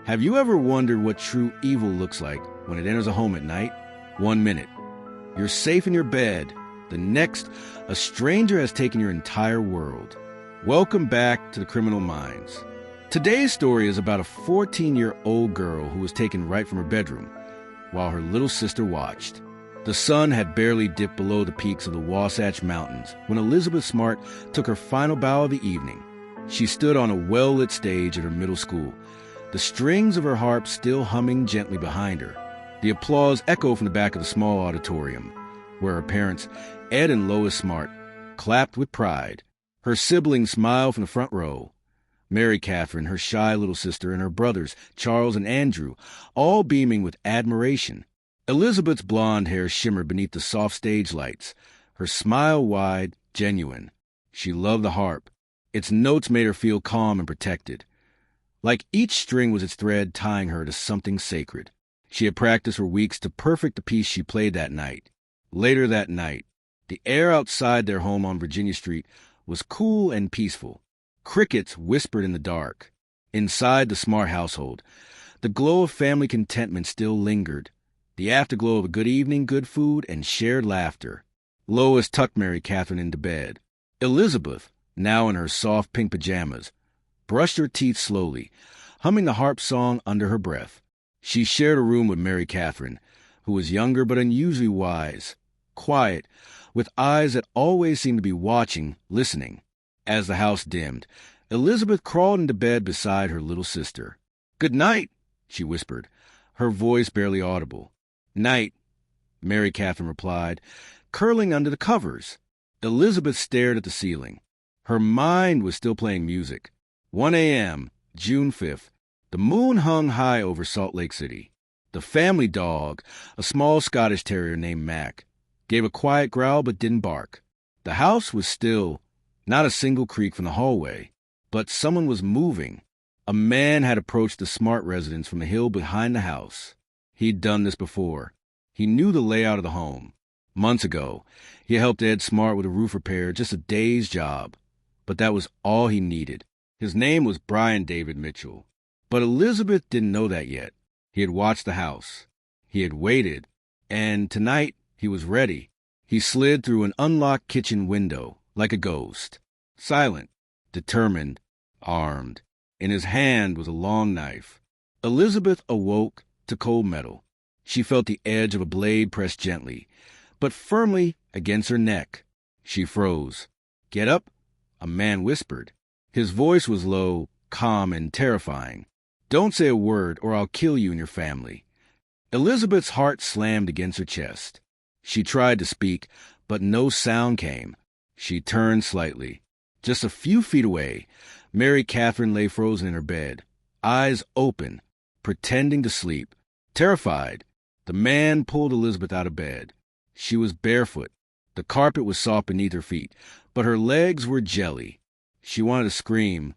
Have you ever wondered what true evil looks like when it enters a home at night? 1 minute, you're safe in your bed. The next, a stranger has taken your entire world. Welcome back to the Criminal Minds. Today's story is about a 14-year-old girl who was taken right from her bedroom while her little sister watched. The sun had barely dipped below the peaks of the Wasatch Mountains when Elizabeth Smart took her final bow of the evening. She stood on a well-lit stage at her middle school, the strings of her harp still humming gently behind her. The applause echoed from the back of the small auditorium, where her parents, Ed and Lois Smart, clapped with pride. Her siblings smiled from the front row. Mary Catherine, her shy little sister, and her brothers, Charles and Andrew, all beaming with admiration. Elizabeth's blonde hair shimmered beneath the soft stage lights, her smile wide, genuine. She loved the harp. Its notes made her feel calm and protected. Like each string was its thread tying her to something sacred. She had practiced for weeks to perfect the piece she played that night. Later that night, the air outside their home on Virginia Street was cool and peaceful. Crickets whispered in the dark. Inside the Smart household, the glow of family contentment still lingered, the afterglow of a good evening, good food, and shared laughter. Lois tucked Mary Catherine into bed. Elizabeth, now in her soft pink pajamas, brushed her teeth slowly, humming the harp song under her breath. She shared a room with Mary Catherine, who was younger but unusually wise, quiet, with eyes that always seemed to be watching, listening. As the house dimmed, Elizabeth crawled into bed beside her little sister. "Good night," she whispered, her voice barely audible. "Night," Mary Catherine replied, curling under the covers. Elizabeth stared at the ceiling. Her mind was still playing music. 1 a.m., June 5th. The moon hung high over Salt Lake City. The family dog, a small Scottish terrier named Mac, gave a quiet growl but didn't bark. The house was still, not a single creak from the hallway, but someone was moving. A man had approached the Smart residence from the hill behind the house. He'd done this before. He knew the layout of the home. Months ago, he helped Ed Smart with a roof repair, just a day's job. But that was all he needed. His name was Brian David Mitchell. But Elizabeth didn't know that yet. He had watched the house. He had waited. And tonight, he was ready. He slid through an unlocked kitchen window, like a ghost. Silent, determined, armed. In his hand was a long knife. Elizabeth awoke to cold metal. She felt the edge of a blade pressed gently, but firmly against her neck. She froze. "Get up," a man whispered. His voice was low, calm, and terrifying. "Don't say a word or I'll kill you and your family." Elizabeth's heart slammed against her chest. She tried to speak, but no sound came. She turned slightly. Just a few feet away, Mary Catherine lay frozen in her bed, eyes open, pretending to sleep. Terrified, the man pulled Elizabeth out of bed. She was barefoot. The carpet was soft beneath her feet, but her legs were jelly. She wanted to scream,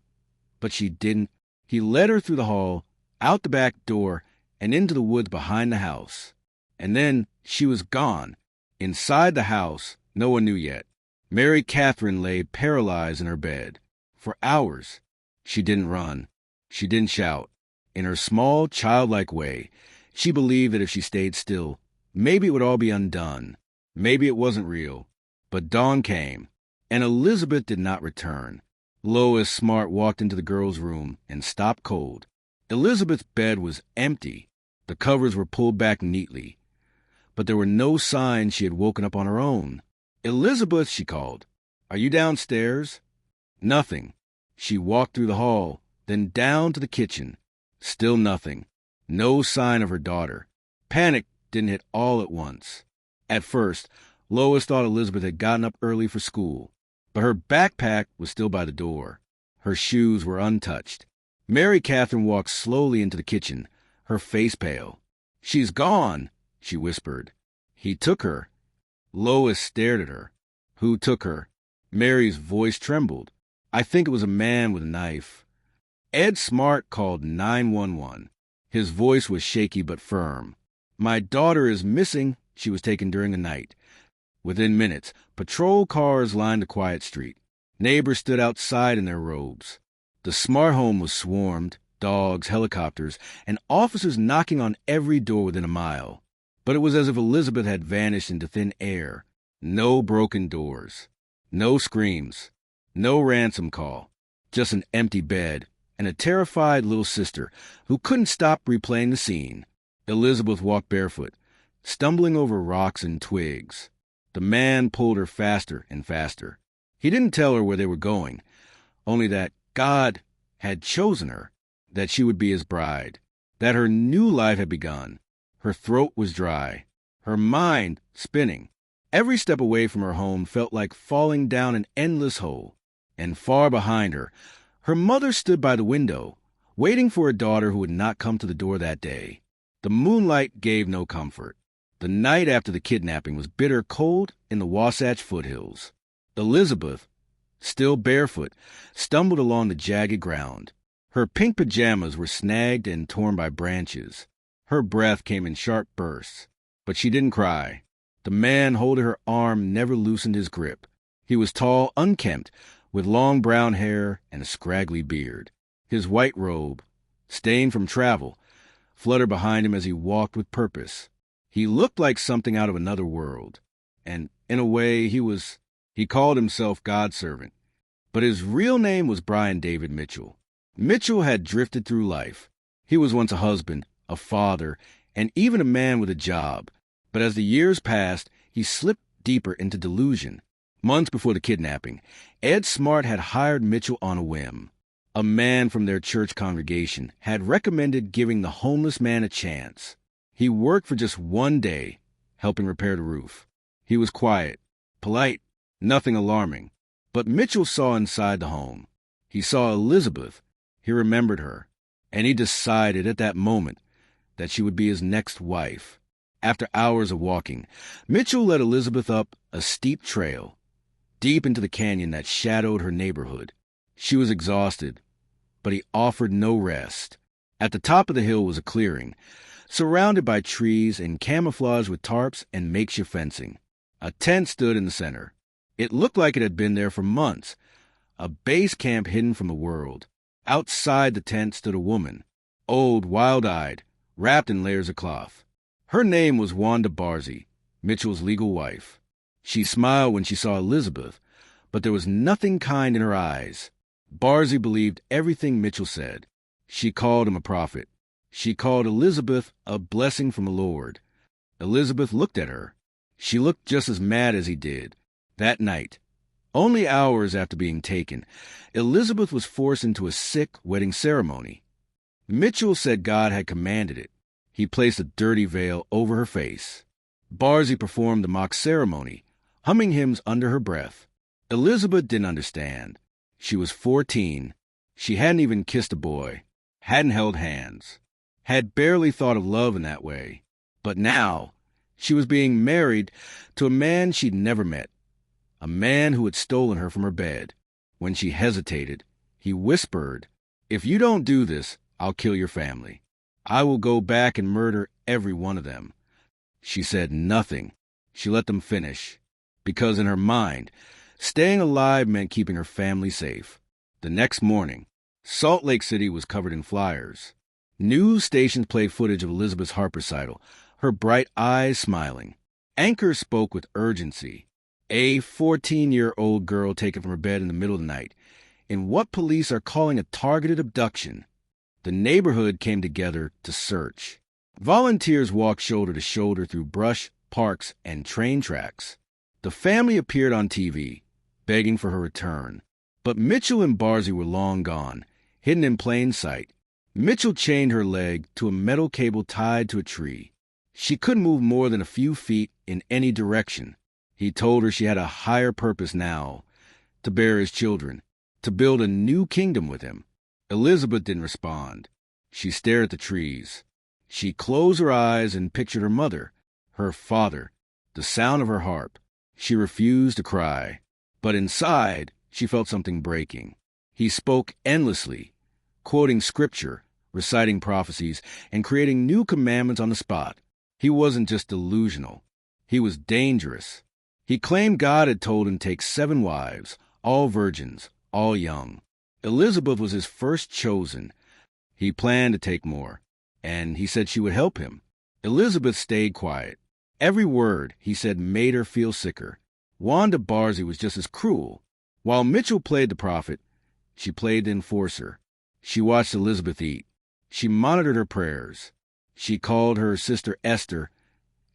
but she didn't. He led her through the hall, out the back door, and into the woods behind the house. And then she was gone. Inside the house, no one knew yet. Mary Catherine lay paralyzed in her bed. For hours, she didn't run. She didn't shout. In her small, childlike way, she believed that if she stayed still, maybe it would all be undone. Maybe it wasn't real. But dawn came, and Elizabeth did not return. Lois Smart walked into the girl's room and stopped cold. Elizabeth's bed was empty. The covers were pulled back neatly. But there were no signs she had woken up on her own. "Elizabeth," she called. "Are you downstairs?" Nothing. She walked through the hall, then down to the kitchen. Still nothing. No sign of her daughter. Panic didn't hit all at once. At first, Lois thought Elizabeth had gotten up early for school, but her backpack was still by the door. Her shoes were untouched. Mary Catherine walked slowly into the kitchen, her face pale. "She's gone," she whispered. "He took her." Lois stared at her. "Who took her?" Mary's voice trembled. "I think it was a man with a knife." Ed Smart called 911. His voice was shaky but firm. "My daughter is missing. She was taken during the night." Within minutes, patrol cars lined the quiet street. Neighbors stood outside in their robes. The Smart home was swarmed, dogs, helicopters, and officers knocking on every door within a mile. But it was as if Elizabeth had vanished into thin air. No broken doors, no screams, no ransom call, just an empty bed and a terrified little sister who couldn't stop replaying the scene. Elizabeth walked barefoot, stumbling over rocks and twigs. The man pulled her faster and faster. He didn't tell her where they were going, only that God had chosen her, that she would be his bride, that her new life had begun. Her throat was dry, her mind spinning. Every step away from her home felt like falling down an endless hole. And far behind her, her mother stood by the window, waiting for a daughter who would not come to the door that day. The moonlight gave no comfort. The night after the kidnapping was bitter cold in the Wasatch foothills. Elizabeth, still barefoot, stumbled along the jagged ground. Her pink pajamas were snagged and torn by branches. Her breath came in sharp bursts, but she didn't cry. The man holding her arm never loosened his grip. He was tall, unkempt, with long brown hair and a scraggly beard. His white robe, stained from travel, fluttered behind him as he walked with purpose. He looked like something out of another world, and in a way he called himself God's servant. But his real name was Brian David Mitchell. Mitchell had drifted through life. He was once a husband, a father, and even a man with a job. But as the years passed, he slipped deeper into delusion. Months before the kidnapping, Ed Smart had hired Mitchell on a whim. A man from their church congregation had recommended giving the homeless man a chance. He worked for just one day, helping repair the roof. He was quiet, polite, nothing alarming. But Mitchell saw inside the home. He saw Elizabeth. He remembered her. And he decided at that moment that she would be his next wife. After hours of walking, Mitchell led Elizabeth up a steep trail, deep into the canyon that shadowed her neighborhood. She was exhausted, but he offered no rest. At the top of the hill was a clearing, surrounded by trees and camouflaged with tarps and makeshift fencing. A tent stood in the center. It looked like it had been there for months, a base camp hidden from the world. Outside the tent stood a woman, old, wild-eyed, wrapped in layers of cloth. Her name was Wanda Barzy, Mitchell's legal wife. She smiled when she saw Elizabeth, but there was nothing kind in her eyes. Barzy believed everything Mitchell said. She called him a prophet. She called Elizabeth a blessing from the Lord. Elizabeth looked at her. She looked just as mad as he did. That night, only hours after being taken, Elizabeth was forced into a sick wedding ceremony. Mitchell said God had commanded it. He placed a dirty veil over her face. Barzy performed the mock ceremony, humming hymns under her breath. Elizabeth didn't understand. She was 14. She hadn't even kissed a boy, hadn't held hands, had barely thought of love in that way. But now, she was being married to a man she'd never met, a man who had stolen her from her bed. When she hesitated, he whispered, "If you don't do this, I'll kill your family. I will go back and murder every one of them." She said nothing. She let them finish, because in her mind, staying alive meant keeping her family safe. The next morning, Salt Lake City was covered in flyers. News stations played footage of Elizabeth's harp recital, her bright eyes smiling. Anchors spoke with urgency. A 14-year-old girl taken from her bed in the middle of the night, in what police are calling a targeted abduction. The neighborhood came together to search. Volunteers walked shoulder to shoulder through brush, parks, and train tracks. The family appeared on TV, begging for her return. But Mitchell and Barzy were long gone, hidden in plain sight. Mitchell chained her leg to a metal cable tied to a tree. She couldn't move more than a few feet in any direction. He told her she had a higher purpose now, to bear his children, to build a new kingdom with him. Elizabeth didn't respond. She stared at the trees. She closed her eyes and pictured her mother, her father, the sound of her harp. She refused to cry. But inside, she felt something breaking. He spoke endlessly, quoting scripture, reciting prophecies, and creating new commandments on the spot. He wasn't just delusional. He was dangerous. He claimed God had told him to take 7 wives, all virgins, all young. Elizabeth was his first chosen. He planned to take more, and he said she would help him. Elizabeth stayed quiet. Every word he said made her feel sicker. Wanda Barzee was just as cruel. While Mitchell played the prophet, she played the enforcer. She watched Elizabeth eat. She monitored her prayers. She called her sister Esther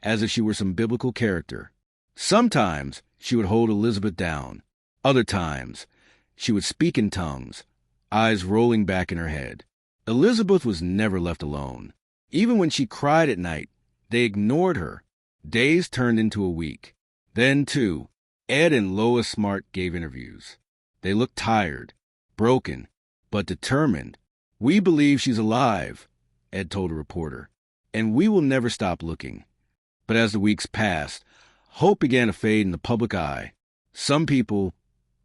as if she were some biblical character. Sometimes she would hold Elizabeth down. Other times she would speak in tongues, eyes rolling back in her head. Elizabeth was never left alone. Even when she cried at night, they ignored her. Days turned into a week. Then, too, Ed and Lois Smart gave interviews. They looked tired, broken, but determined. "We believe she's alive," Ed told a reporter, "and we will never stop looking." But as the weeks passed, hope began to fade in the public eye. Some people,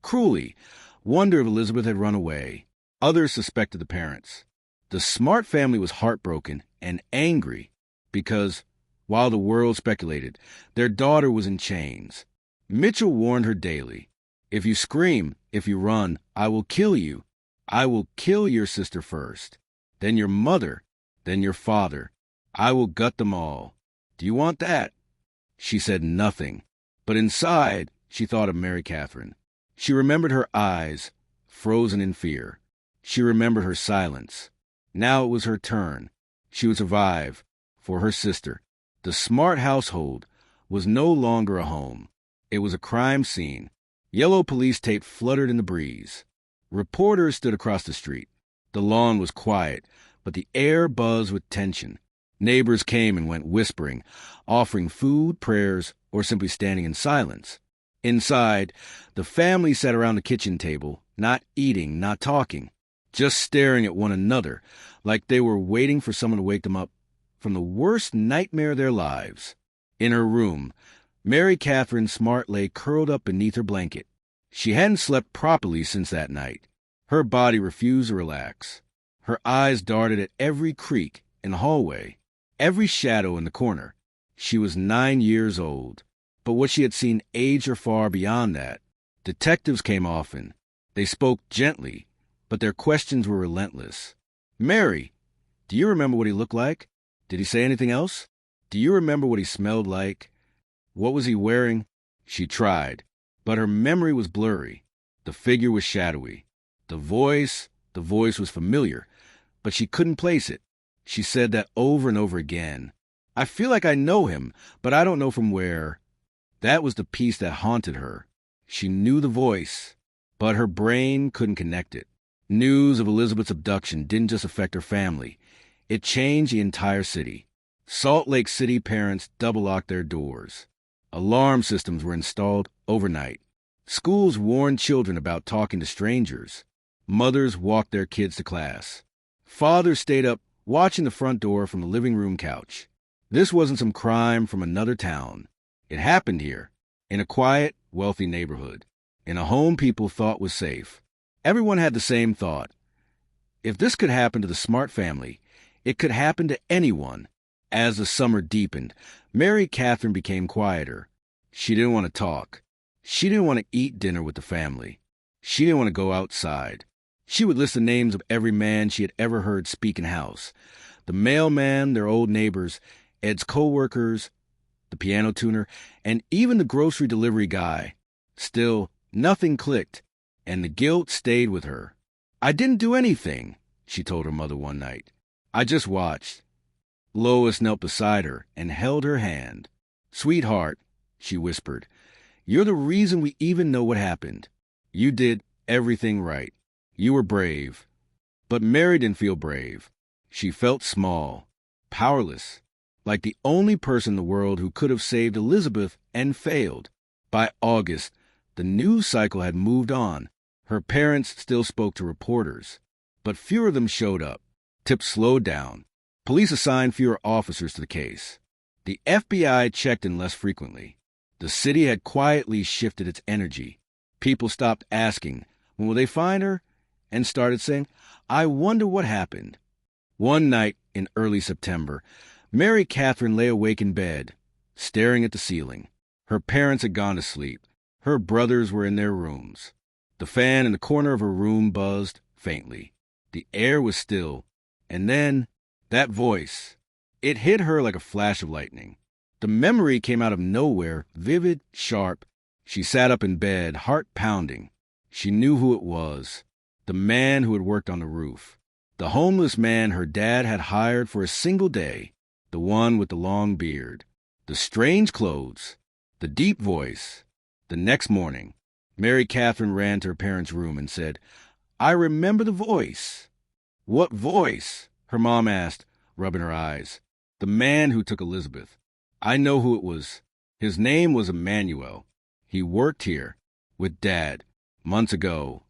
cruelly, wondered if Elizabeth had run away. Others suspected the parents. The Smart family was heartbroken and angry because, while the world speculated, their daughter was in chains. Mitchell warned her daily, "If you scream, if you run, I will kill you. I will kill your sister first, then your mother, then your father. I will gut them all. Do you want that?" She said nothing, but inside she thought of Mary Catherine. She remembered her eyes, frozen in fear. She remembered her silence. Now it was her turn. She would survive for her sister. The Smart household was no longer a home. It was a crime scene. Yellow police tape fluttered in the breeze. Reporters stood across the street. The lawn was quiet, but the air buzzed with tension. Neighbors came and went whispering, offering food, prayers, or simply standing in silence. Inside, the family sat around the kitchen table, not eating, not talking, just staring at one another, like they were waiting for someone to wake them up from the worst nightmare of their lives. In her room, Mary Catherine Smart lay curled up beneath her blanket. She hadn't slept properly since that night. Her body refused to relax. Her eyes darted at every creak in the hallway, every shadow in the corner. She was 9 years old, but what she had seen aged her far beyond that. Detectives came often. They spoke gently, but their questions were relentless. "Mary, do you remember what he looked like? Did he say anything else? Do you remember what he smelled like? What was he wearing?" She tried, but her memory was blurry. The figure was shadowy. The voice was familiar, but she couldn't place it. She said that over and over again. "I feel like I know him, but I don't know from where." That was the piece that haunted her. She knew the voice, but her brain couldn't connect it. News of Elizabeth's abduction didn't just affect her family. It changed the entire city. Salt Lake City parents double-locked their doors. Alarm systems were installed overnight. Schools warned children about talking to strangers. Mothers walked their kids to class. Fathers stayed up watching the front door from the living room couch. This wasn't some crime from another town. It happened here, in a quiet, wealthy neighborhood, in a home people thought was safe. Everyone had the same thought. If this could happen to the Smart family, it could happen to anyone. As the summer deepened, Mary Catherine became quieter. She didn't want to talk. She didn't want to eat dinner with the family. She didn't want to go outside. She would list the names of every man she had ever heard speak in house. The mailman, their old neighbors, Ed's co-workers, the piano tuner, and even the grocery delivery guy. Still, nothing clicked, and the guilt stayed with her. "I didn't do anything," she told her mother one night. "I just watched." Lois knelt beside her and held her hand. "Sweetheart," she whispered, "you're the reason we even know what happened. You did everything right. You were brave." But Mary didn't feel brave. She felt small, powerless, like the only person in the world who could have saved Elizabeth and failed. By August, the news cycle had moved on. Her parents still spoke to reporters, but fewer of them showed up. Tips slowed down. Police assigned fewer officers to the case. The FBI checked in less frequently. The city had quietly shifted its energy. People stopped asking, "When will they find her?" and started saying, "I wonder what happened." One night in early September, Mary Catherine lay awake in bed, staring at the ceiling. Her parents had gone to sleep. Her brothers were in their rooms. The fan in the corner of her room buzzed faintly. The air was still, And then, that voice. It hit her like a flash of lightning. The memory came out of nowhere, vivid, sharp. She sat up in bed, heart pounding. She knew who it was. The man who had worked on the roof. The homeless man her dad had hired for a single day. The one with the long beard. The strange clothes. The deep voice. The next morning, Mary Catherine ran to her parents' room and said, "I remember the voice." "What voice?" her mom asked, rubbing her eyes. "The man who took Elizabeth. I know who it was. His name was Emmanuel. He worked here with Dad months ago."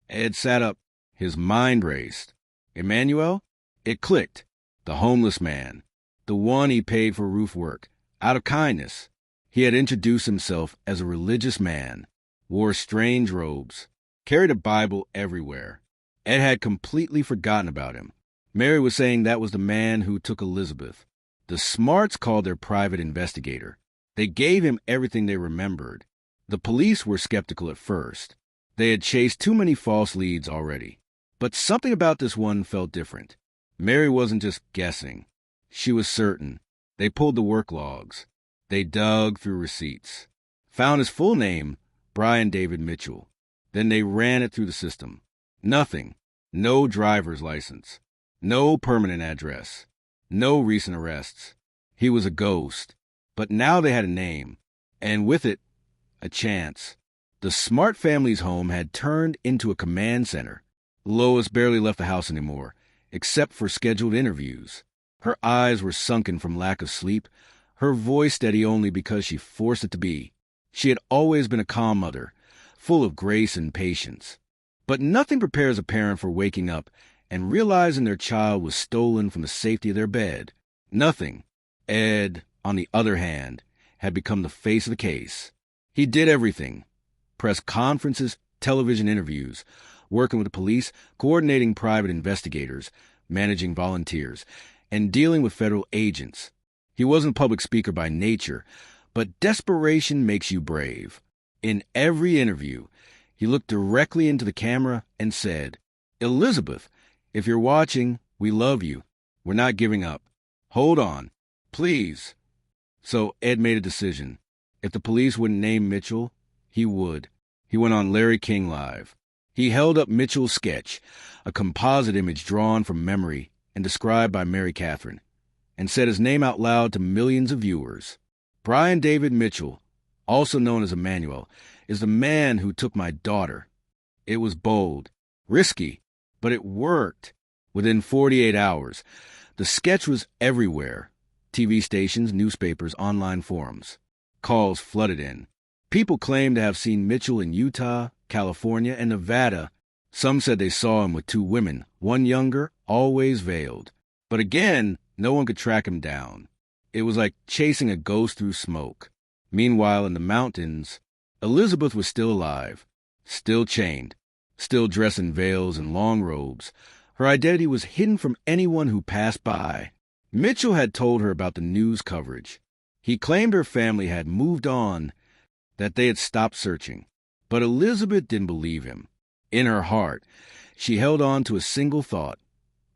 Ed sat up. His mind raced. Emmanuel? It clicked. The homeless man. The one he paid for roof work. Out of kindness. He had introduced himself as a religious man. Wore strange robes. Carried a Bible everywhere. Ed had completely forgotten about him. Mary was saying that was the man who took Elizabeth. The Smarts called their private investigator. They gave him everything they remembered. The police were skeptical at first. They had chased too many false leads already. But something about this one felt different. Mary wasn't just guessing. She was certain. They pulled the work logs. They dug through receipts. Found his full name, Brian David Mitchell. Then they ran it through the system. Nothing. No driver's license. No permanent address. No recent arrests. He was a ghost. But now they had a name. And with it, a chance. The Smart family's home had turned into a command center. Lois barely left the house anymore, except for scheduled interviews. Her eyes were sunken from lack of sleep, her voice steady only because she forced it to be. She had always been a calm mother, full of grace and patience. But nothing prepares a parent for waking up and realizing their child was stolen from the safety of their bed. Nothing. Ed, on the other hand, had become the face of the case. He did everything. Press conferences, television interviews, working with the police, coordinating private investigators, managing volunteers, and dealing with federal agents. He wasn't a public speaker by nature, but desperation makes you brave. In every interview, he looked directly into the camera and said, "Elizabeth, if you're watching, we love you. We're not giving up. Hold on. Please." So Ed made a decision. If the police wouldn't name Mitchell, he would. He went on Larry King Live. He held up Mitchell's sketch, a composite image drawn from memory and described by Mary Catherine, and said his name out loud to millions of viewers. Brian David Mitchell, also known as Emmanuel, is the man who took my daughter. It was bold, risky, but it worked. Within 48 hours, the sketch was everywhere. TV stations, newspapers, online forums. Calls flooded in. People claimed to have seen Mitchell in Utah, California, and Nevada. Some said they saw him with two women, one younger, always veiled. But again, no one could track him down. It was like chasing a ghost through smoke. Meanwhile, in the mountains, Elizabeth was still alive, still chained, still dressed in veils and long robes. Her identity was hidden from anyone who passed by. Mitchell had told her about the news coverage. He claimed her family had moved on, that they had stopped searching. But Elizabeth didn't believe him. In her heart, she held on to a single thought.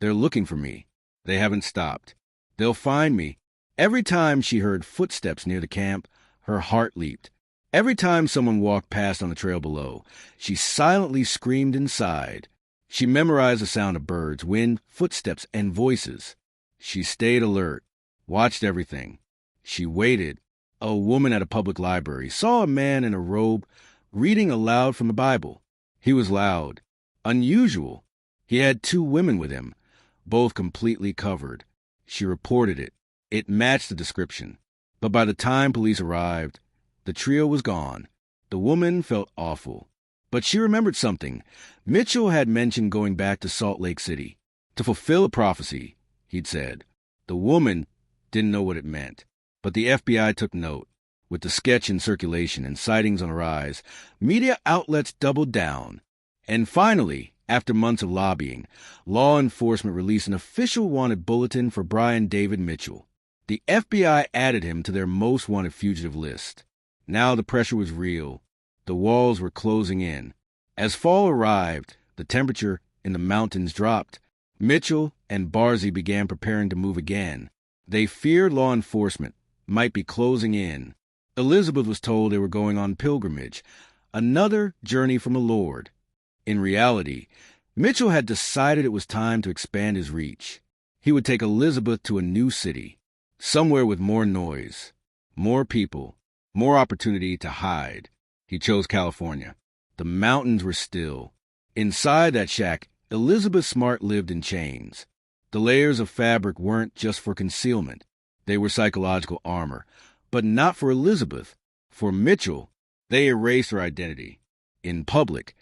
They're looking for me. They haven't stopped. They'll find me. Every time she heard footsteps near the camp, her heart leaped. Every time someone walked past on the trail below, she silently screamed inside. She memorized the sound of birds, wind, footsteps, and voices. She stayed alert, watched everything. She waited. A woman at a public library saw a man in a robe reading aloud from the Bible. He was loud, unusual. He had two women with him, both completely covered. She reported it. It matched the description. But by the time police arrived, the trio was gone. The woman felt awful. But she remembered something. Mitchell had mentioned going back to Salt Lake City to fulfill a prophecy, he'd said. The woman didn't know what it meant. But the FBI took note. With the sketch in circulation and sightings on the rise, media outlets doubled down. And finally, after months of lobbying, law enforcement released an official wanted bulletin for Brian David Mitchell. The FBI added him to their most wanted fugitive list. Now the pressure was real. The walls were closing in. As fall arrived, the temperature in the mountains dropped. Mitchell and Barzy began preparing to move again. They feared law enforcement might be closing in. Elizabeth was told they were going on pilgrimage, another journey from the Lord. In reality, Mitchell had decided it was time to expand his reach. He would take Elizabeth to a new city, somewhere with more noise, more people, more opportunity to hide. He chose California. The mountains were still. Inside that shack, Elizabeth Smart lived in chains. The layers of fabric weren't just for concealment. They were psychological armor. But not for Elizabeth. For Mitchell, they erased her identity. In public,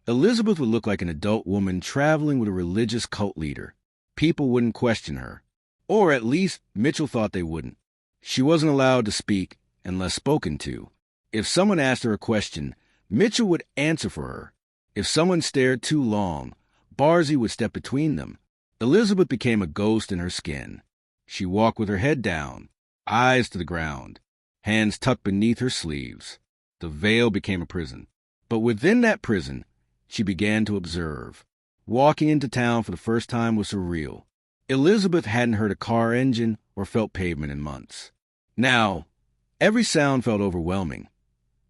Elizabeth would look like an adult woman traveling with a religious cult leader. People wouldn't question her. Or at least Mitchell thought they wouldn't. She wasn't allowed to speak unless spoken to. If someone asked her a question, Mitchell would answer for her. If someone stared too long, Barzy would step between them. Elizabeth became a ghost in her skin. She walked with her head down, eyes to the ground, hands tucked beneath her sleeves. The veil became a prison. But within that prison, she began to observe. Walking into town for the first time was surreal. Elizabeth hadn't heard a car engine or felt pavement in months. Now, every sound felt overwhelming.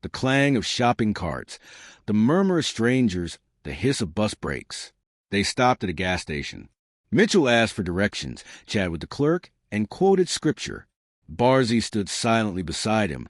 The clang of shopping carts, the murmur of strangers, the hiss of bus brakes. They stopped at a gas station. Mitchell asked for directions, chatted with the clerk, and quoted scripture. Barzy stood silently beside him,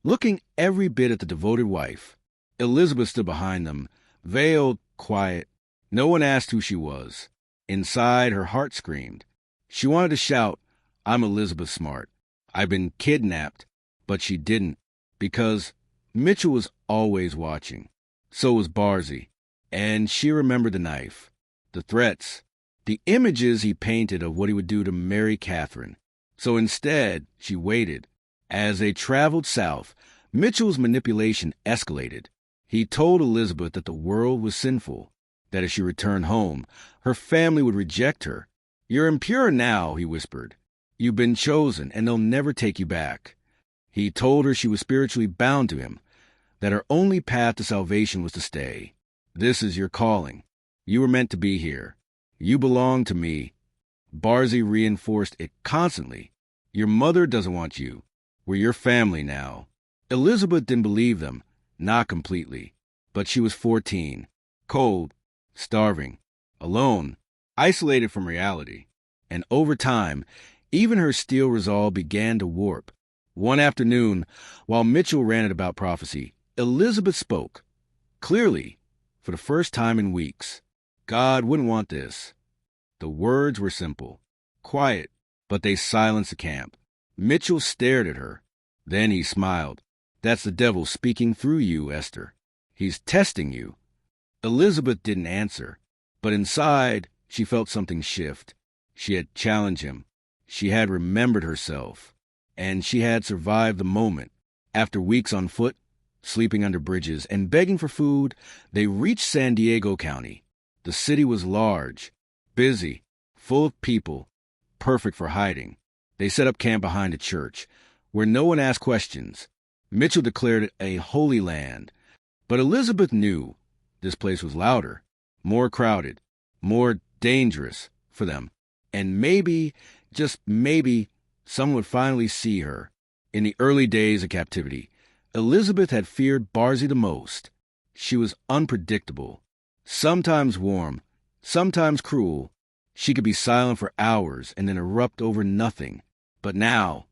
looking every bit at the devoted wife. Elizabeth stood behind them, veiled, quiet. No one asked who she was. Inside, her heart screamed. She wanted to shout, "I'm Elizabeth Smart. I've been kidnapped," but she didn't, because Mitchell was always watching. So was Barzy, and she remembered the knife, the threats, the images he painted of what he would do to Mary Catherine. So instead, she waited. As they traveled south, Mitchell's manipulation escalated. He told Elizabeth that the world was sinful, that if she returned home, her family would reject her. "You're impure now," he whispered. "You've been chosen, and they'll never take you back." He told her she was spiritually bound to him, that her only path to salvation was to stay. "This is your calling. You were meant to be here. You belong to me." Barzy reinforced it constantly. "Your mother doesn't want you. We're your family now." Elizabeth didn't believe them, not completely. But she was 14, cold, starving, alone, isolated from reality. And over time, even her steel resolve began to warp. One afternoon, while Mitchell ranted about prophecy, Elizabeth spoke, clearly, for the first time in weeks. God wouldn't want this. The words were simple, quiet, but they silenced the camp. Mitchell stared at her. Then he smiled. "That's the devil speaking through you, Esther. He's testing you." Elizabeth didn't answer, but inside, she felt something shift. She had challenged him. She had remembered herself. And she had survived the moment. After weeks on foot, sleeping under bridges, and begging for food, they reached San Diego County. The city was large, busy, full of people, perfect for hiding. They set up camp behind a church, where no one asked questions. Mitchell declared it a holy land. But Elizabeth knew this place was louder, more crowded, more dangerous for them. And maybe, just maybe, someone would finally see her. In the early days of captivity, Elizabeth had feared Barzy the most. She was unpredictable, sometimes warm, sometimes cruel. She could be silent for hours and then erupt over nothing. But now,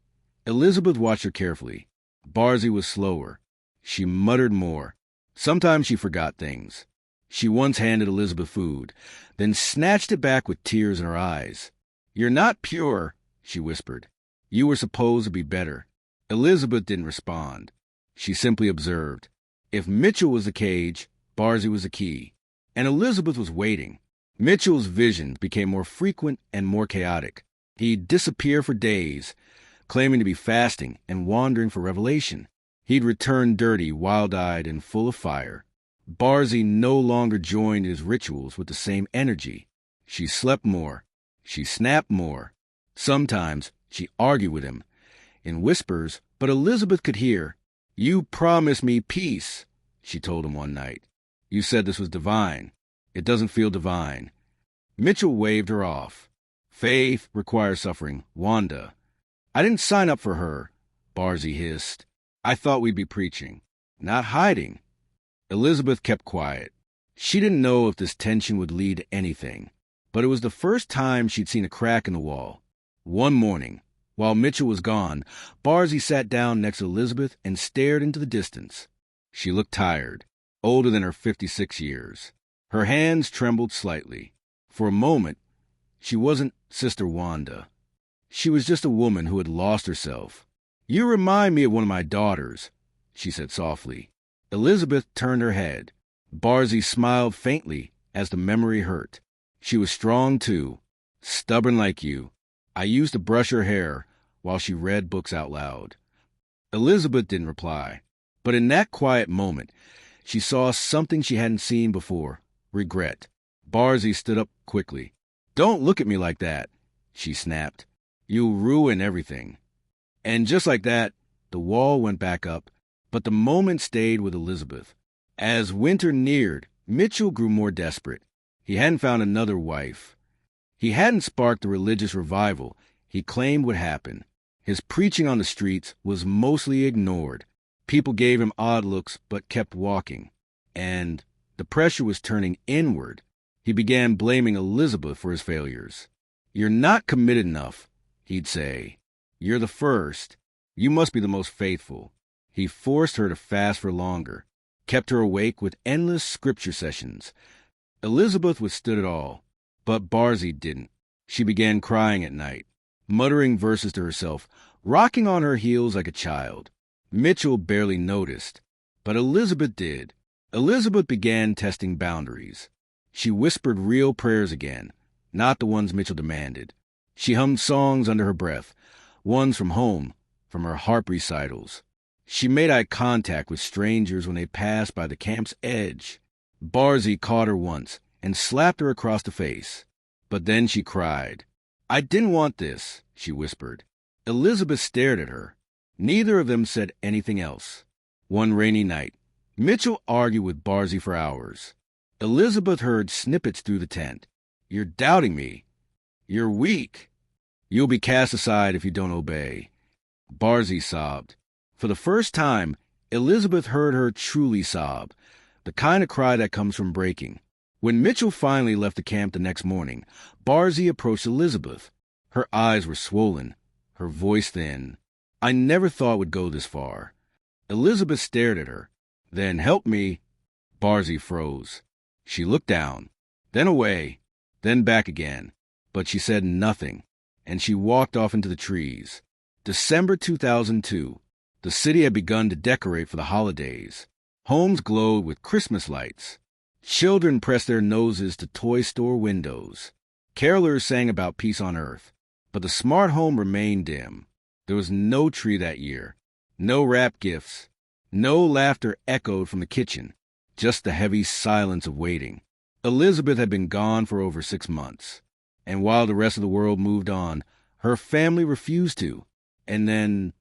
Elizabeth watched her carefully. Barzy was slower. She muttered more. Sometimes she forgot things. She once handed Elizabeth food, then snatched it back with tears in her eyes. "You're not pure," she whispered. "You were supposed to be better." Elizabeth didn't respond. She simply observed. If Mitchell was the cage, Barzy was the key. And Elizabeth was waiting. Mitchell's visions became more frequent and more chaotic. He'd disappear for days, claiming to be fasting and wandering for revelation. He'd return dirty, wild-eyed, and full of fire. Barzy no longer joined his rituals with the same energy. She slept more. She snapped more. Sometimes she argued with him, in whispers, but Elizabeth could hear. "You promised me peace," she told him one night. "You said this was divine. It doesn't feel divine." Mitchell waved her off. Faith requires suffering. Wanda. I didn't sign up for her, Barzy hissed. I thought we'd be preaching, not hiding. Elizabeth kept quiet. She didn't know if this tension would lead to anything, but it was the first time she'd seen a crack in the wall. One morning, while Mitchell was gone, Barzy sat down next to Elizabeth and stared into the distance. She looked tired, older than her 56 years. Her hands trembled slightly. For a moment, she wasn't Sister Wanda. She was just a woman who had lost herself. You remind me of one of my daughters, she said softly. Elizabeth turned her head. Barzy smiled faintly as the memory hurt. She was strong, too, stubborn like you. I used to brush her hair while she read books out loud. Elizabeth didn't reply, but in that quiet moment, she saw something she hadn't seen before, regret. Barzy stood up quickly. Don't look at me like that, she snapped. You'll ruin everything. And just like that, the wall went back up, but the moment stayed with Elizabeth. As winter neared, Mitchell grew more desperate. He hadn't found another wife. He hadn't sparked the religious revival he claimed would happen. His preaching on the streets was mostly ignored. People gave him odd looks but kept walking. And the pressure was turning inward. He began blaming Elizabeth for his failures. You're not committed enough, he'd say. You're the first. You must be the most faithful. He forced her to fast for longer, kept her awake with endless scripture sessions. Elizabeth withstood it all, but Barzy didn't. She began crying at night, muttering verses to herself, rocking on her heels like a child. Mitchell barely noticed, but Elizabeth did. Elizabeth began testing boundaries. She whispered real prayers again, not the ones Mitchell demanded. She hummed songs under her breath, ones from home, from her harp recitals. She made eye contact with strangers when they passed by the camp's edge. Barzy caught her once and slapped her across the face. But then she cried. I didn't want this, she whispered. Elizabeth stared at her. Neither of them said anything else. One rainy night, Mitchell argued with Barzy for hours. Elizabeth heard snippets through the tent. You're doubting me. You're weak. You'll be cast aside if you don't obey. Barzy sobbed. For the first time, Elizabeth heard her truly sob, the kind of cry that comes from breaking. When Mitchell finally left the camp the next morning, Barzy approached Elizabeth. Her eyes were swollen, her voice thin. I never thought it would go this far. Elizabeth stared at her. Then help me. Barzy froze. She looked down, then away, then back again. But she said nothing, and she walked off into the trees. December 2002. The city had begun to decorate for the holidays. Homes glowed with Christmas lights. Children pressed their noses to toy store windows. Carolers sang about peace on earth. But the smart home remained dim. There was no tree that year. No wrapped gifts. No laughter echoed from the kitchen. Just the heavy silence of waiting. Elizabeth had been gone for over 6 months. And while the rest of the world moved on, her family refused to. And then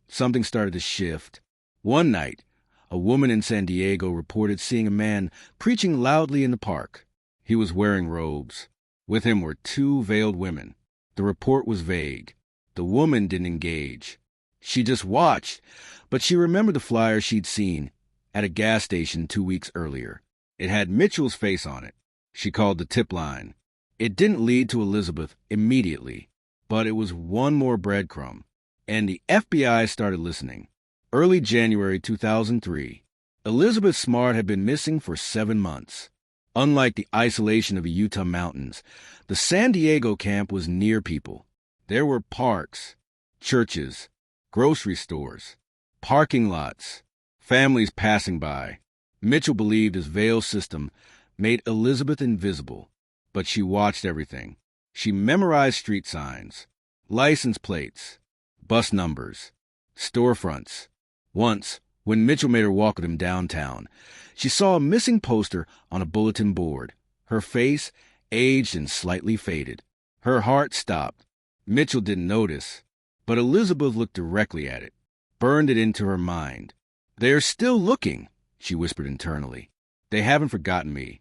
something started to shift. One night, a woman in San Diego reported seeing a man preaching loudly in the park. He was wearing robes. With him were 2 veiled women. The report was vague. The woman didn't engage. She just watched, but she remembered the flyer she'd seen at a gas station 2 weeks earlier. It had Mitchell's face on it. She called the tip line. It didn't lead to Elizabeth immediately, but it was one more breadcrumb. And the FBI started listening. Early January 2003, Elizabeth Smart had been missing for 7 months. Unlike the isolation of the Utah mountains, the San Diego camp was near people. There were parks, churches, grocery stores, parking lots, families passing by. Mitchell believed his veil system made Elizabeth invisible, but she watched everything. She memorized street signs, license plates, bus numbers, storefronts. Once, when Mitchell made her walk with him downtown, she saw a missing poster on a bulletin board. Her face, aged and slightly faded. Her heart stopped. Mitchell didn't notice, but Elizabeth looked directly at it, burned it into her mind. They're still looking, she whispered internally. They haven't forgotten me.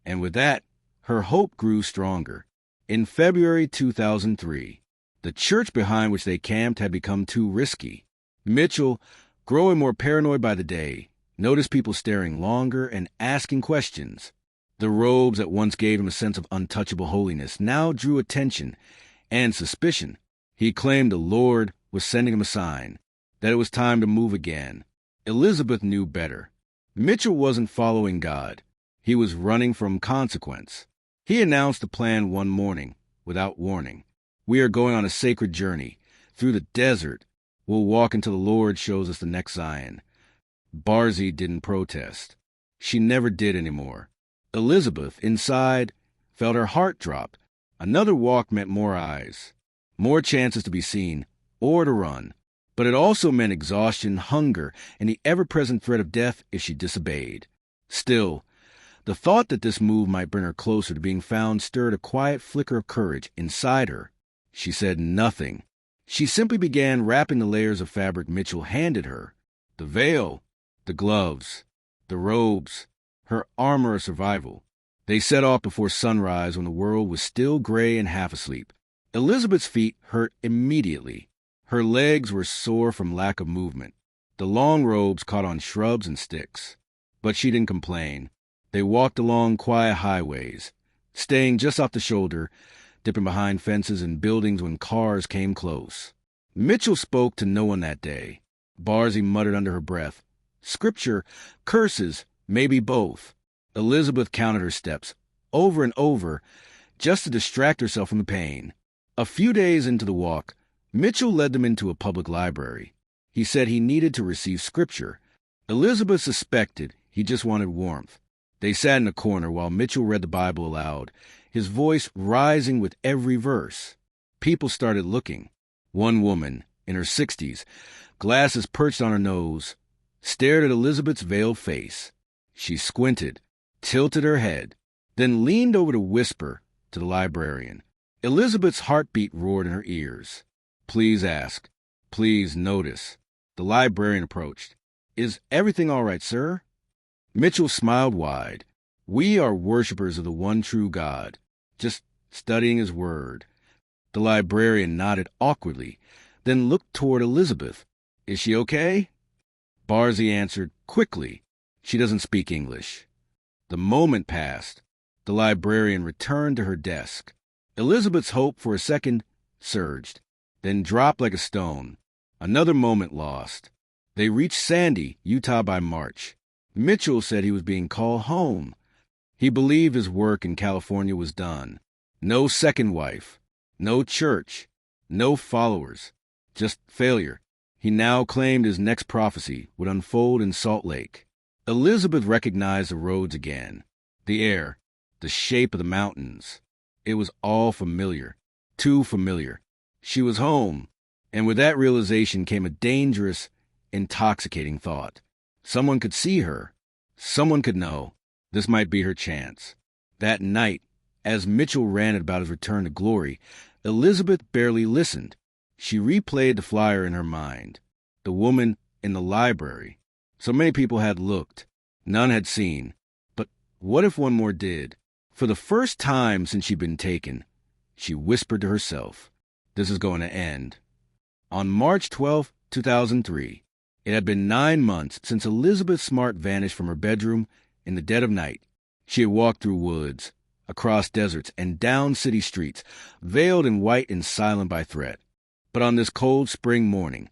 And with that, Her hope grew stronger. In February 2003, the church behind which they camped had become too risky. Mitchell, growing more paranoid by the day, noticed people staring longer and asking questions. The robes that once gave him a sense of untouchable holiness now drew attention and suspicion. He claimed the Lord was sending him a sign, that it was time to move again. Elizabeth knew better. Mitchell wasn't following God. He was running from consequence. He announced the plan one morning, without warning. We are going on a sacred journey, through the desert. We'll walk until the Lord shows us the next Zion. Barzy didn't protest. She never did anymore. Elizabeth, inside, felt her heart drop. Another walk meant more eyes, more chances to be seen, or to run. But it also meant exhaustion, hunger, and the ever-present threat of death if she disobeyed. Still, the thought that this move might bring her closer to being found stirred a quiet flicker of courage inside her. She said nothing. She simply began wrapping the layers of fabric Mitchell handed her. The veil, the gloves, the robes, her armor of survival. They set off before sunrise when the world was still gray and half asleep. Elizabeth's feet hurt immediately. Her legs were sore from lack of movement. The long robes caught on shrubs and sticks. But she didn't complain. They walked along quiet highways, staying just off the shoulder, dipping behind fences and buildings when cars came close. Mitchell spoke to no one that day. Barzy muttered under her breath. Scripture, curses, maybe both. Elizabeth counted her steps, over and over, just to distract herself from the pain. A few days into the walk, Mitchell led them into a public library. He said he needed to receive scripture. Elizabeth suspected he just wanted warmth. They sat in a corner while Mitchell read the Bible aloud, his voice rising with every verse. People started looking. One woman, in her 60s, glasses perched on her nose, stared at Elizabeth's veiled face. She squinted, tilted her head, then leaned over to whisper to the librarian. Elizabeth's heartbeat roared in her ears. Please ask. Please notice. The librarian approached. Is everything all right, sir? Mitchell smiled wide. We are worshippers of the one true God, just studying his word. The librarian nodded awkwardly, then looked toward Elizabeth. Is she okay? Barzy answered quickly. She doesn't speak English. The moment passed. The librarian returned to her desk. Elizabeth's hope for a second surged, then dropped like a stone. Another moment lost. They reached Sandy, Utah by March. Mitchell said he was being called home. He believed his work in California was done. No second wife, no church, no followers, just failure. He now claimed his next prophecy would unfold in Salt Lake. Elizabeth recognized the roads again, the air, the shape of the mountains. It was all familiar, too familiar. She was home, and with that realization came a dangerous, intoxicating thought. Someone could see her. Someone could know. This might be her chance. That night, as Mitchell ranted about his return to glory, Elizabeth barely listened. She replayed the flyer in her mind. The woman in the library. So many people had looked. None had seen. But what if one more did? For the first time since she'd been taken, she whispered to herself, this is going to end. On March 12, 2003, it had been 9 months since Elizabeth Smart vanished from her bedroom in the dead of night. She had walked through woods, across deserts, and down city streets, veiled in white and silent by threat. But on this cold spring morning,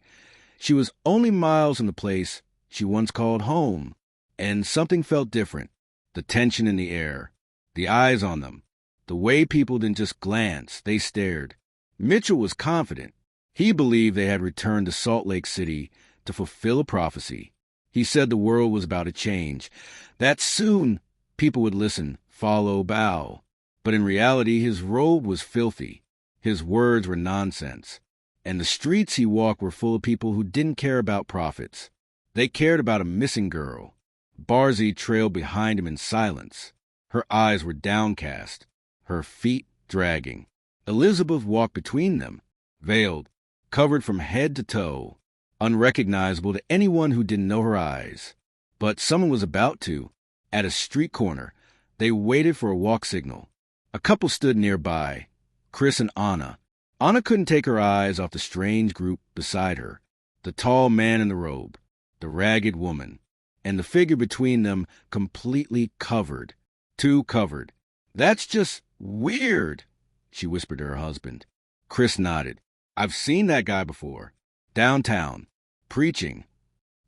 she was only miles from the place she once called home, and something felt different. The tension in the air, the eyes on them, the way people didn't just glance, they stared. Mitchell was confident. He believed they had returned to Salt Lake City to fulfill a prophecy. He said the world was about to change, that soon people would listen, follow, bow. But in reality, his robe was filthy. His words were nonsense. And the streets he walked were full of people who didn't care about prophets. They cared about a missing girl. Barzy trailed behind him in silence. Her eyes were downcast, her feet dragging. Elizabeth walked between them, veiled, covered from head to toe, unrecognizable to anyone who didn't know her eyes. But someone was about to. At a street corner, they waited for a walk signal. A couple stood nearby, Chris and Anna. Anna couldn't take her eyes off the strange group beside her. The tall man in the robe, the ragged woman, and the figure between them completely covered. Too covered. "That's just weird," she whispered to her husband. Chris nodded. "I've seen that guy before. Downtown. Preaching."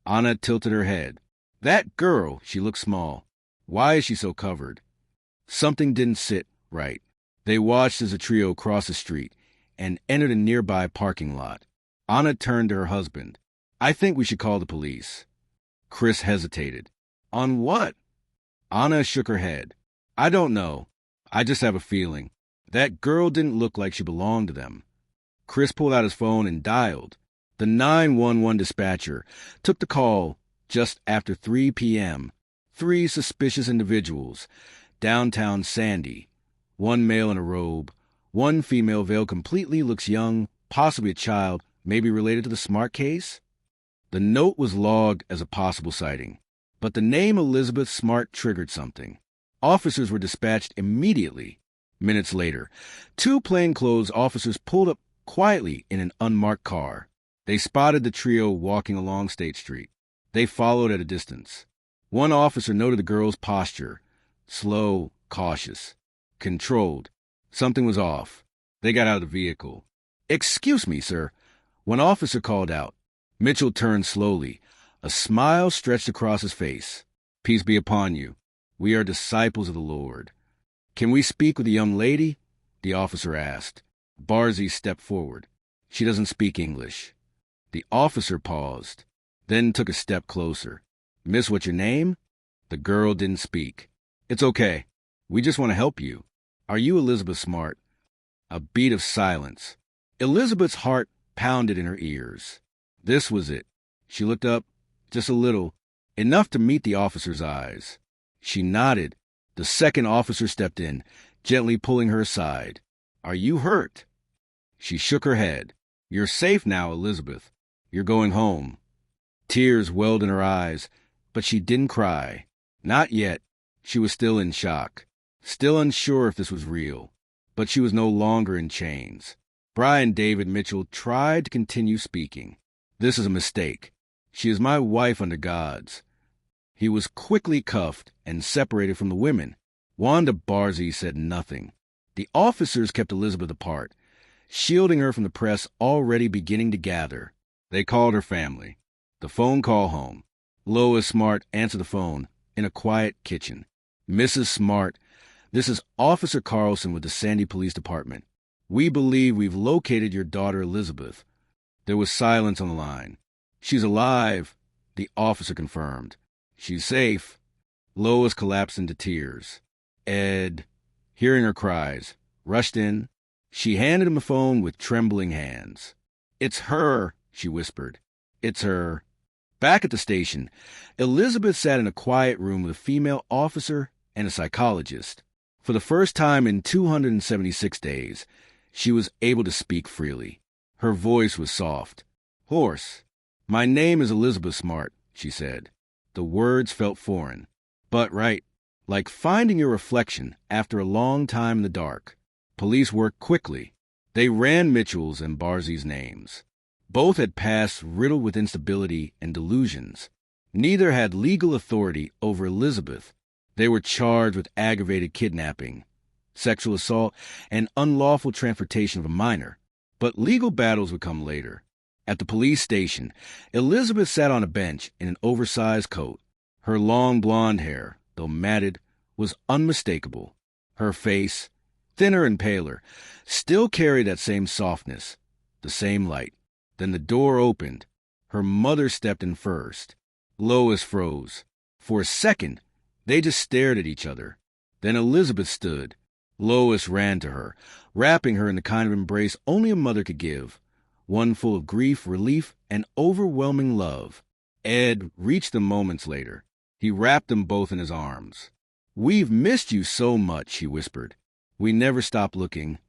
Anna tilted her head. "That girl," she looked small. "Why is she so covered?" Something didn't sit right. They watched as the trio crossed the street and entered a nearby parking lot. Anna turned to her husband. "I think we should call the police." Chris hesitated. "On what?" Anna shook her head. "I don't know. I just have a feeling. That girl didn't look like she belonged to them." Chris pulled out his phone and dialed. The 911 dispatcher took the call just after 3 p.m. 3 suspicious individuals. Downtown Sandy. One male in a robe. One female veiled completely, looks young, possibly a child, maybe related to the Smart case. The note was logged as a possible sighting, but the name Elizabeth Smart triggered something. Officers were dispatched immediately. Minutes later, 2 plainclothes officers pulled up quietly in an unmarked car. They spotted the trio walking along State Street. They followed at a distance. One officer noted the girl's posture. Slow, cautious, controlled. Something was off. They got out of the vehicle. "Excuse me, sir." One officer called out. Mitchell turned slowly. A smile stretched across his face. "Peace be upon you. We are disciples of the Lord." "Can we speak with the young lady?" the officer asked. Barzy stepped forward. "She doesn't speak English." The officer paused, then took a step closer. "Miss, what's your name?" The girl didn't speak. "It's okay. We just want to help you. Are you Elizabeth Smart?" A beat of silence. Elizabeth's heart pounded in her ears. This was it. She looked up, just a little, enough to meet the officer's eyes. She nodded. The second officer stepped in, gently pulling her aside. "Are you hurt?" She shook her head. "You're safe now, Elizabeth. You're going home." Tears welled in her eyes, but she didn't cry. Not yet. She was still in shock, still unsure if this was real. But she was no longer in chains. Brian David Mitchell tried to continue speaking. "This is a mistake. She is my wife under God's." He was quickly cuffed and separated from the women. Wanda Barzy said nothing. The officers kept Elizabeth apart, shielding her from the press already beginning to gather. They called her family. The phone call home. Lois Smart answered the phone in a quiet kitchen. "Mrs. Smart, this is Officer Carlson with the Sandy Police Department. We believe we've located your daughter Elizabeth." There was silence on the line. "She's alive," the officer confirmed. "She's safe." Lois collapsed into tears. Ed, hearing her cries, rushed in. She handed him the phone with trembling hands. "It's her," she whispered. "It's her." Back at the station, Elizabeth sat in a quiet room with a female officer and a psychologist. For the first time in 276 days, she was able to speak freely. Her voice was soft. "Hoarse. My name is Elizabeth Smart," she said. The words felt foreign, but right, like finding your reflection after a long time in the dark. Police worked quickly. They ran Mitchell's and Barzy's names. Both had pasts riddled with instability and delusions. Neither had legal authority over Elizabeth. They were charged with aggravated kidnapping, sexual assault, and unlawful transportation of a minor. But legal battles would come later. At the police station, Elizabeth sat on a bench in an oversized coat. Her long blonde hair, though matted, was unmistakable. Her face, thinner and paler, still carried that same softness, the same light. Then the door opened. Her mother stepped in first. Lois froze. For a second, they just stared at each other. Then Elizabeth stood. Lois ran to her, wrapping her in the kind of embrace only a mother could give, one full of grief, relief, and overwhelming love. Ed reached them moments later. He wrapped them both in his arms. "We've missed you so much," he whispered. "We never stopped looking."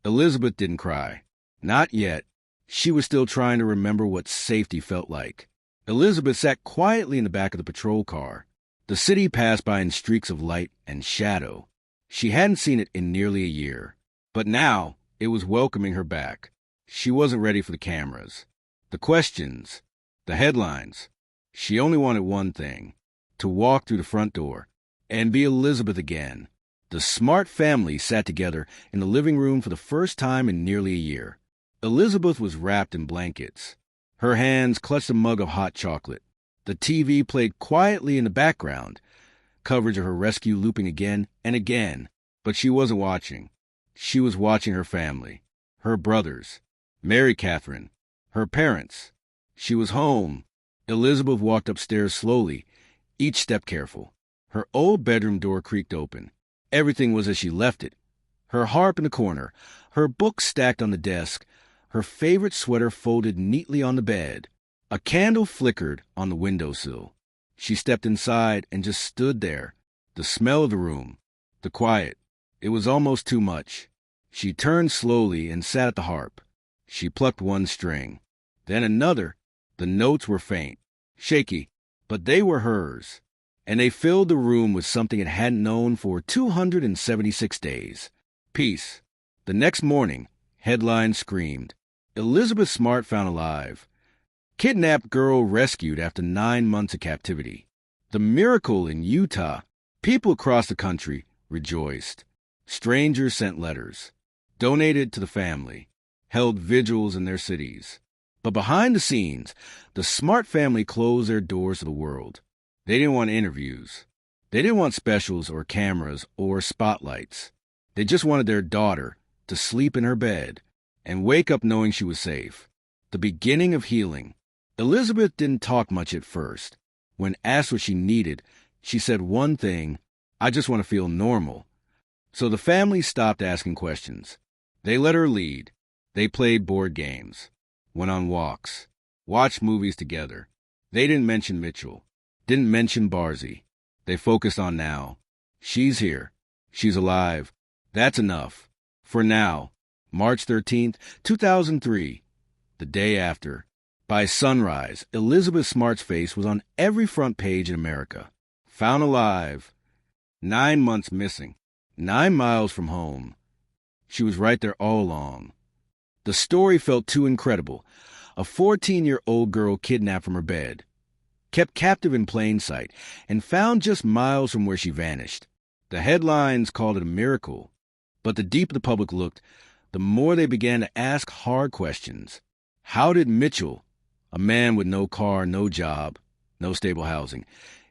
Elizabeth didn't cry. Not yet. She was still trying to remember what safety felt like. Elizabeth sat quietly in the back of the patrol car. The city passed by in streaks of light and shadow. She hadn't seen it in nearly a year. But now, it was welcoming her back. She wasn't ready for the cameras, the questions, the headlines. She only wanted one thing: to walk through the front door and be Elizabeth again. The Smart family sat together in the living room for the first time in nearly a year. Elizabeth was wrapped in blankets. Her hands clutched a mug of hot chocolate. The TV played quietly in the background, coverage of her rescue looping again and again. But she wasn't watching. She was watching her family, her brothers, Mary Catherine, her parents. She was home. Elizabeth walked upstairs slowly, each step careful. Her old bedroom door creaked open. Everything was as she left it. Her harp in the corner, her books stacked on the desk, her favorite sweater folded neatly on the bed. A candle flickered on the windowsill. She stepped inside and just stood there. The smell of the room, the quiet. It was almost too much. She turned slowly and sat at the harp. She plucked one string, then another. The notes were faint, shaky, but they were hers, and they filled the room with something it hadn't known for 276 days. Peace. The next morning, headlines screamed, Elizabeth Smart found alive. Kidnapped girl rescued after 9 months of captivity. The miracle in Utah. People across the country rejoiced. Strangers sent letters, donated to the family, held vigils in their cities. But behind the scenes, the Smart family closed their doors to the world. They didn't want interviews. They didn't want specials or cameras or spotlights. They just wanted their daughter to sleep in her bed and wake up knowing she was safe. The beginning of healing. Elizabeth didn't talk much at first. When asked what she needed, she said one thing: I just want to feel normal. So the family stopped asking questions. They let her lead. They played board games, went on walks, watched movies together. They didn't mention Mitchell, didn't mention Barzy. They focused on now. She's here. She's alive. That's enough. For now. March 13th, 2003. The day after. By sunrise, Elizabeth Smart's face was on every front page in America. Found alive. 9 months missing. 9 miles from home. She was right there all along. The story felt too incredible. A 14-year-old girl kidnapped from her bed, kept captive in plain sight, and found just miles from where she vanished. The headlines called it a miracle. But the deeper the public looked, the more they began to ask hard questions. How did Mitchell, a man with no car, no job, no stable housing,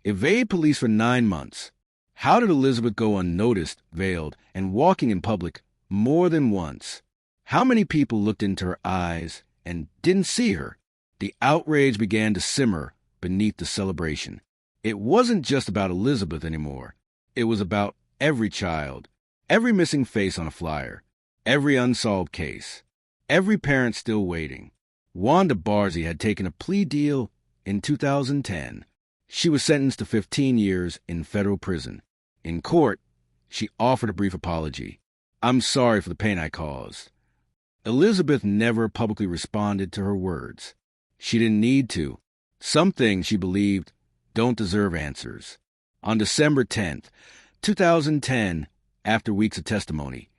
evade police for 9 months? How did Elizabeth go unnoticed, veiled, and walking in public more than once? How many people looked into her eyes and didn't see her? The outrage began to simmer beneath the celebration. It wasn't just about Elizabeth anymore. It was about every child, every missing face on a flyer, every unsolved case, every parent still waiting. Wanda Barzy had taken a plea deal in 2010. She was sentenced to 15 years in federal prison. In court, she offered a brief apology. I'm sorry for the pain I caused. Elizabeth never publicly responded to her words. She didn't need to. Some things she believed don't deserve answers. On December 10th, 2010, after weeks of testimony,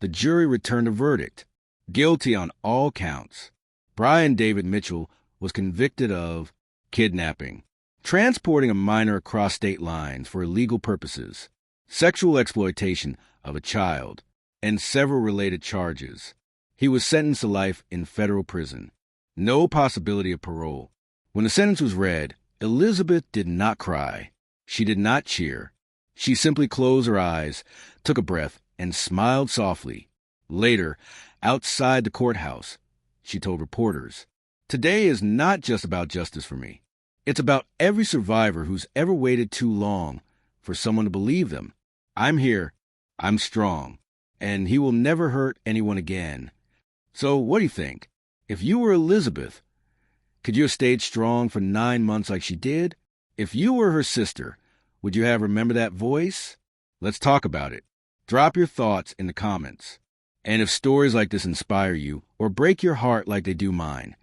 the jury returned a verdict. Guilty on all counts. Brian David Mitchell was convicted of kidnapping, transporting a minor across state lines for illegal purposes, sexual exploitation of a child, and several related charges. He was sentenced to life in federal prison. No possibility of parole. When the sentence was read, Elizabeth did not cry. She did not cheer. She simply closed her eyes, took a breath, and smiled softly. Later, outside the courthouse, she told reporters, "Today is not just about justice for me. It's about every survivor who's ever waited too long for someone to believe them. I'm here. I'm strong. And he will never hurt anyone again." So what do you think? If you were Elizabeth, could you have stayed strong for 9 months like she did? If you were her sister, would you have remembered that voice? Let's talk about it. Drop your thoughts in the comments. And if stories like this inspire you or break your heart like they do mine,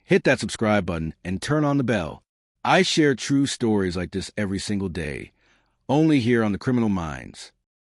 hit that subscribe button and turn on the bell. I share true stories like this every single day, only here on The Criminal Minds.